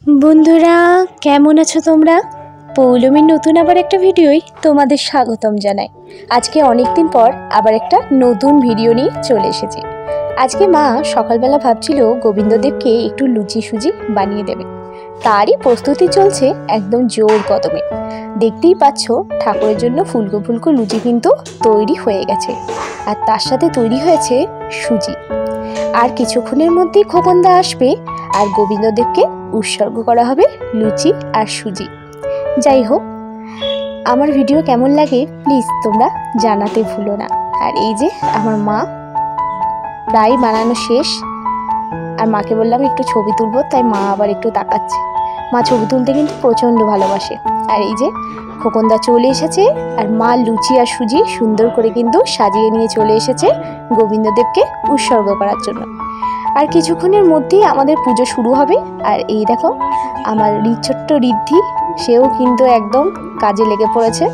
বন্ধুরা, কেমন আছো তোমরা? পৌলমীর নতুন আবার একটা ভিডিওই তোমাদের স্বাগতম জানাই। আজকে অনেক দিন পর আবার একটা নতুন ভিডিও নিয়ে চলে এসেছি। আজকে মা সকালবেলা ভাবছিল গোবিন্দদেবকে একটু লুচি সুজি বানিয়ে দেবে, তারই প্রস্তুতি চলছে একদম জোর কদমে। দেখতেই পাচ্ছ ঠাকুরের জন্য ফুলকো ফুলকো লুচি কিন্তু তৈরি হয়ে গেছে, আর তার সাথে তৈরি হয়েছে সুজি। আর কিছুক্ষণের মধ্যেই খোকনদা আসবে, আর গোবিন্দদেবকে উৎসর্গ করা হবে লুচি আর সুজি। যাই হোক, আমার ভিডিও কেমন লাগে প্লিজ তোমরা জানাতে ভুলো না। আর এই যে আমার মা প্রায় বানানো শেষ, আর মাকে বললাম একটু ছবি তুলবো, তাই মা আবার একটু তাকাচ্ছে। মা ছবি তুলতে কিন্তু প্রচণ্ড ভালোবাসে। আর এই যে খোকনদা চলে এসেছে, আর মা লুচি আর সুজি সুন্দর করে কিন্তু সাজিয়ে নিয়ে চলে এসেছে গোবিন্দদেবকে উৎসর্গ করার জন্য। আর কিছুক্ষণের মধ্যেই আমাদের পুজো শুরু হবে। আর এই দেখো আমার ছোট্ট ঋদ্ধি, সেও কিন্তু একদম কাজে লেগে পড়েছে।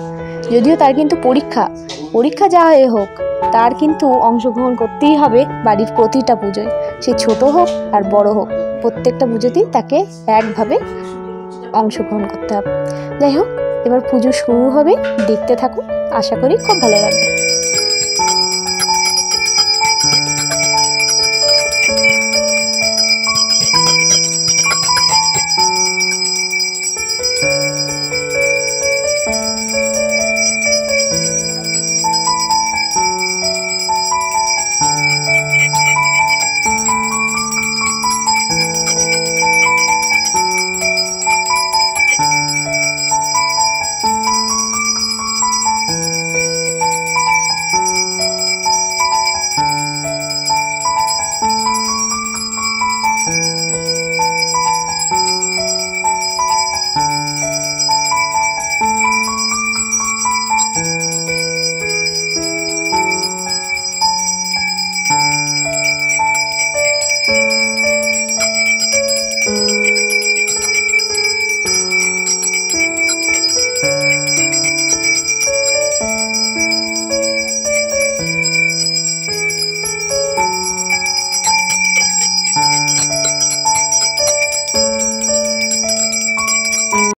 যদিও তার কিন্তু পরীক্ষা যা হয়ে হোক, তার কিন্তু অংশগ্রহণ করতেই হবে বাড়ির প্রতিটা পুজোয়, সে ছোট হোক আর বড় হোক, প্রত্যেকটা পুজোতেই তাকে একভাবে অংশগ্রহণ করতে হবে। যাই হোক, এবার পুজো শুরু হবে, দেখতে থাকুন, আশা করি খুব ভালো লাগবে।